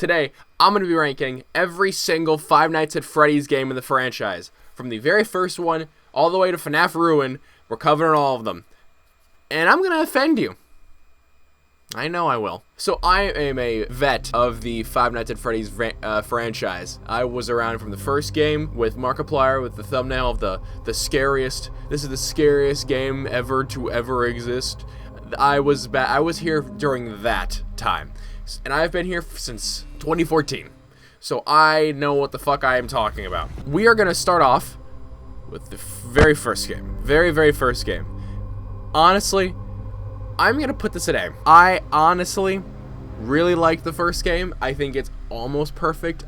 Today, I'm going to be ranking every single Five Nights at Freddy's game in the franchise. From the very first one, all the way to FNAF Ruin, we're covering all of them. And I'm going to offend you. I know I will. So I am a vet of the Five Nights at Freddy's franchise. I was around from the first game with Markiplier with the thumbnail of the scariest. This is the scariest game ever to ever exist. I was here during that time, and I've been here since 2014. So I know what the fuck I am talking about. We are gonna start off with the very first game, very first game. Honestly, I'm gonna put this at A. I honestly really like the first game. I think it's almost perfect.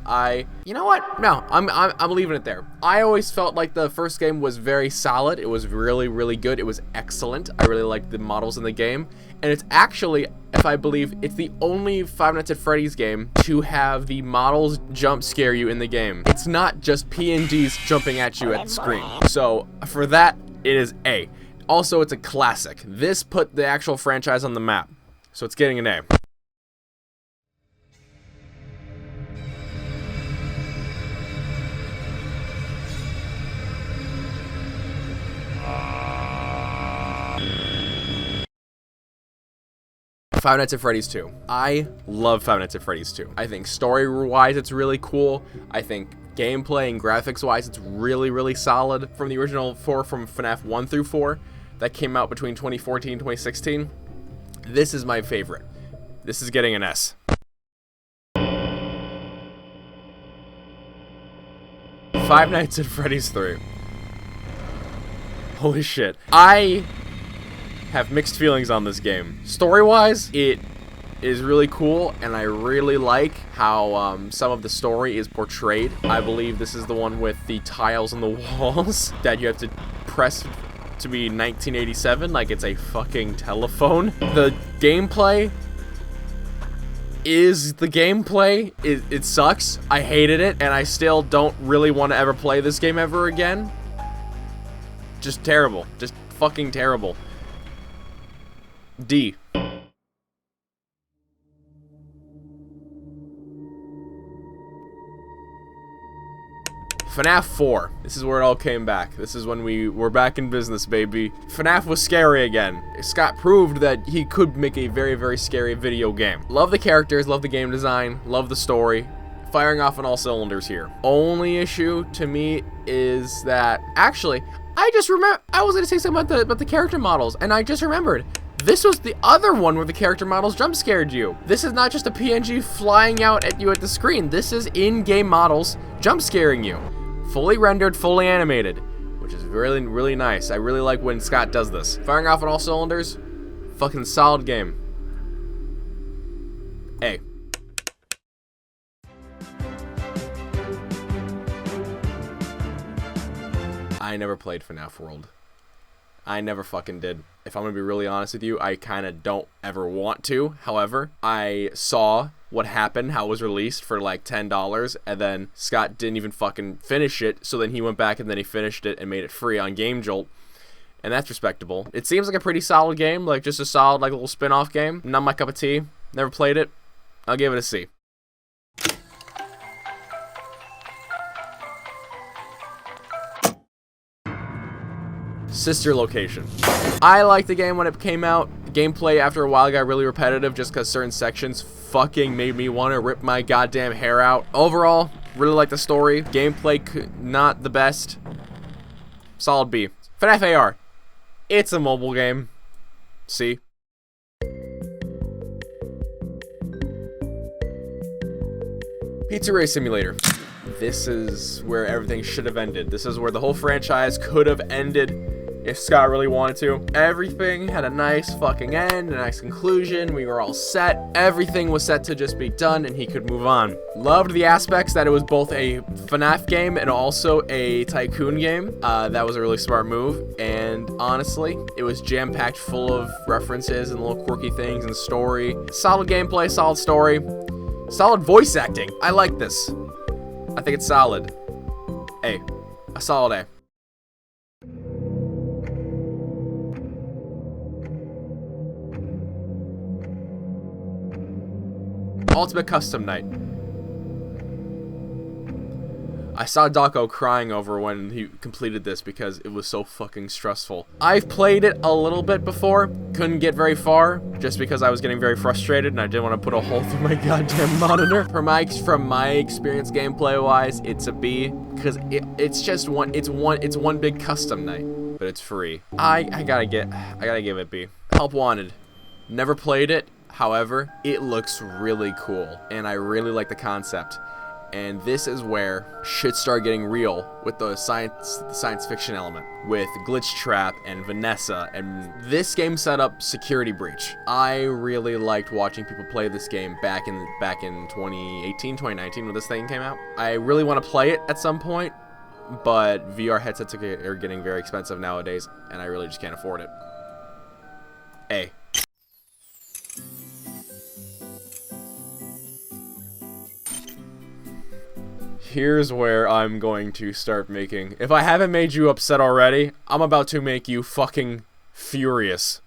You know what? No, I'm leaving it there. I always felt like the first game was very solid. It was really good. It was excellent. I really liked the models in the game, and it's actually, if I believe, it's the only Five Nights at Freddy's game to have the models jump scare you in the game. It's not just PNGs jumping at you at the screen. So for that, it is A. Also, it's a classic. This put the actual franchise on the map, so it's getting an A. Five Nights at Freddy's 2. I love Five Nights at Freddy's 2. I think story-wise it's really cool. I think gameplay and graphics-wise it's really solid. From the original 4 from FNAF 1 through 4 that came out between 2014 and 2016, this is my favorite. This is getting an S. Five Nights at Freddy's 3. Holy shit. I have mixed feelings on this game. Story-wise, it is really cool, and I really like how some of the story is portrayed. I believe this is the one with the tiles on the walls that you have to press to be 1987 like it's a fucking telephone. The gameplay is the gameplay. It sucks. I hated it, and I still don't really want to ever play this game ever again. Just terrible. Just fucking terrible. D. FNAF 4. This is where it all came back. This is when we were back in business, baby. FNAF was scary again. Scott proved that he could make a very scary video game. Love the characters, love the game design, love the story. Firing off on all cylinders here. Only issue to me is that, actually, I just remember, I was gonna say something about the character models, and I just remembered. This was the other one where the character models jump scared you. This is not just a PNG flying out at you at the screen. This is in-game models jump scaring you. Fully rendered, fully animated, which is really nice. I really like when Scott does this. Firing off on all cylinders, fucking solid game. A. I never played FNAF World. I never fucking did. If I'm gonna be really honest with you, I kinda don't ever want to. However, I saw what happened, how it was released for like $10, and then Scott didn't even fucking finish it, so then he went back and then he finished it and made it free on Game Jolt, and that's respectable. It seems like a pretty solid game, like just a solid like little spin-off game. Not my cup of tea. Never played it. I'll give it a C. Sister Location. I liked the game when it came out. The gameplay after a while got really repetitive just because certain sections fucking made me want to rip my goddamn hair out. Overall, really like the story. Gameplay, not the best. Solid B. FNAF AR. It's a mobile game. C. Pizzeria Simulator. This is where everything should have ended. This is where the whole franchise could have ended if Scott really wanted to. Everything had a nice fucking end, a nice conclusion. We were all set. Everything was set to just be done and he could move on. Loved the aspects that it was both a FNAF game and also a tycoon game. That was a really smart move. And honestly, it was jam-packed full of references and little quirky things and story. Solid gameplay, solid story, solid voice acting. I like this. I think it's solid. A solid A. Ultimate Custom Night. I saw Dawko crying over when he completed this because it was so fucking stressful. I've played it a little bit before, couldn't get very far, just because I was getting very frustrated and I didn't want to put a hole through my goddamn monitor. From my experience gameplay-wise, it's a B, because it's one big custom night, but it's free. I gotta give it B. Help Wanted. Never played it, however, it looks really cool, and I really like the concept. And this is where shit started getting real with the science fiction element, with Glitch Trap and Vanessa, and this game set up Security Breach. I really liked watching people play this game back in 2018, 2019 when this thing came out. I really want to play it at some point, but VR headsets are getting very expensive nowadays, and I really just can't afford it. A. Here's where I'm going to start making... If I haven't made you upset already, I'm about to make you fucking furious.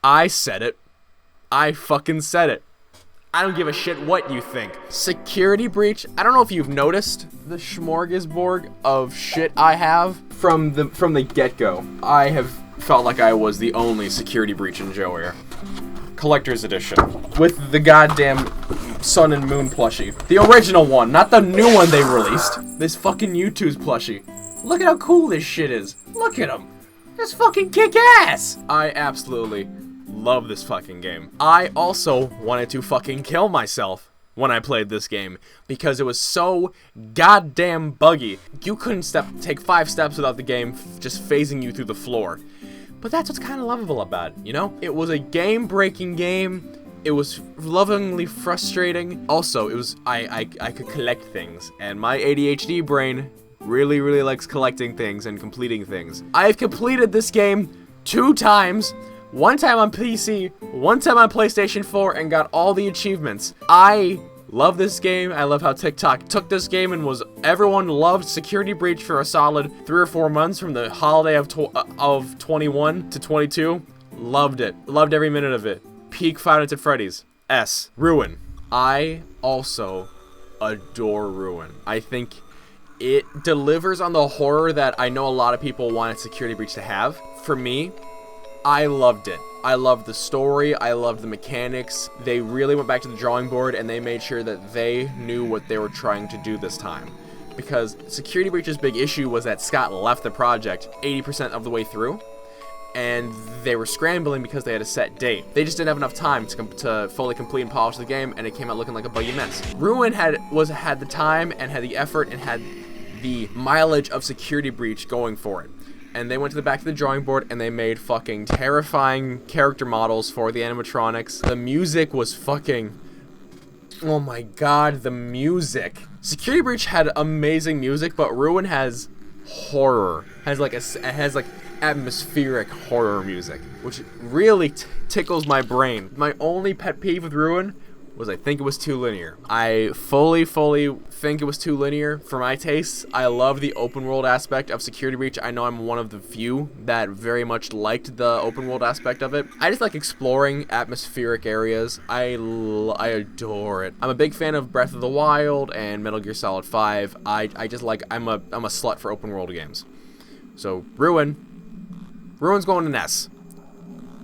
I said it. I fucking said it. I don't give a shit what you think. Security Breach, I don't know if you've noticed the smorgasbord of shit I have from the get-go. I have felt like I was the only Security Breach enjoyer. Collector's edition with the goddamn Sun and Moon plushie. The original one, not the new one they released. This fucking YouTube's plushie. Look at how cool this shit is. Look at him. This fucking kick ass. I absolutely love this fucking game. I also wanted to fucking kill myself when I played this game because it was so goddamn buggy. You couldn't take 5 steps without the game just phasing you through the floor. But that's what's kind of lovable about it, you know? It was a game-breaking game. It was lovingly frustrating. Also, it was I could collect things, and my ADHD brain really likes collecting things and completing things. I've completed this game 2 times. One time on PC, one time on PlayStation 4, and got all the achievements. I love this game. I love how TikTok took this game and everyone loved Security Breach for a solid 3 or 4 months from the holiday of 21 to 22. Loved it. Loved every minute of it. Peak Five Nights at Freddy's. S. Ruin. I also adore Ruin. I think it delivers on the horror that I know a lot of people wanted Security Breach to have. For me, I loved it. I loved the story, I loved the mechanics. They really went back to the drawing board and they made sure that they knew what they were trying to do this time. Because Security Breach's big issue was that Scott left the project 80% of the way through, and they were scrambling because they had a set date. They just didn't have enough time to fully complete and polish the game, and it came out looking like a buggy mess. Ruin had the time and had the effort and had the mileage of Security Breach going for it. And they went to the back of the drawing board and they made fucking terrifying character models for the animatronics. The music was fucking... Oh my god, the music. Security Breach had amazing music, but Ruin has horror. It has like atmospheric horror music, which really tickles my brain. My only pet peeve with Ruin was I think it was too linear. I fully think it was too linear for my tastes. I love the open world aspect of Security Breach. I know I'm one of the few that very much liked the open world aspect of it. I just like exploring atmospheric areas. I adore it. I'm a big fan of Breath of the Wild and Metal Gear Solid 5. I just like, I'm a slut for open world games. So Ruin's going an S.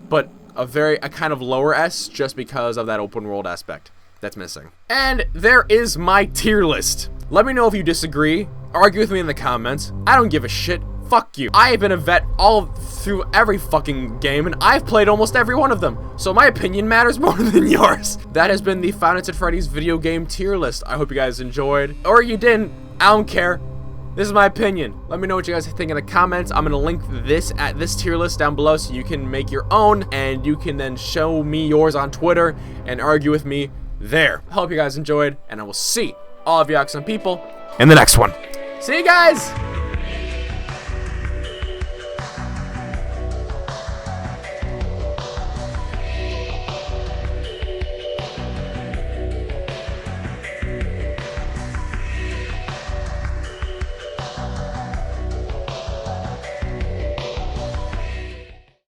But a kind of lower S just because of that open world aspect that's missing. And there is my tier list. Let me know if you disagree. Argue with me in the comments. I don't give a shit. Fuck you. I have been a vet all through every fucking game, and I've played almost every one of them. So my opinion matters more than yours. That has been the Five Nights at Freddy's video game tier list. I hope you guys enjoyed. Or you didn't. I don't care. This is my opinion. Let me know what you guys think in the comments. I'm gonna link this tier list down below so you can make your own, and you can then show me yours on Twitter and argue with me there. Hope you guys enjoyed, and I will see all of you excellent people in the next one. See you guys!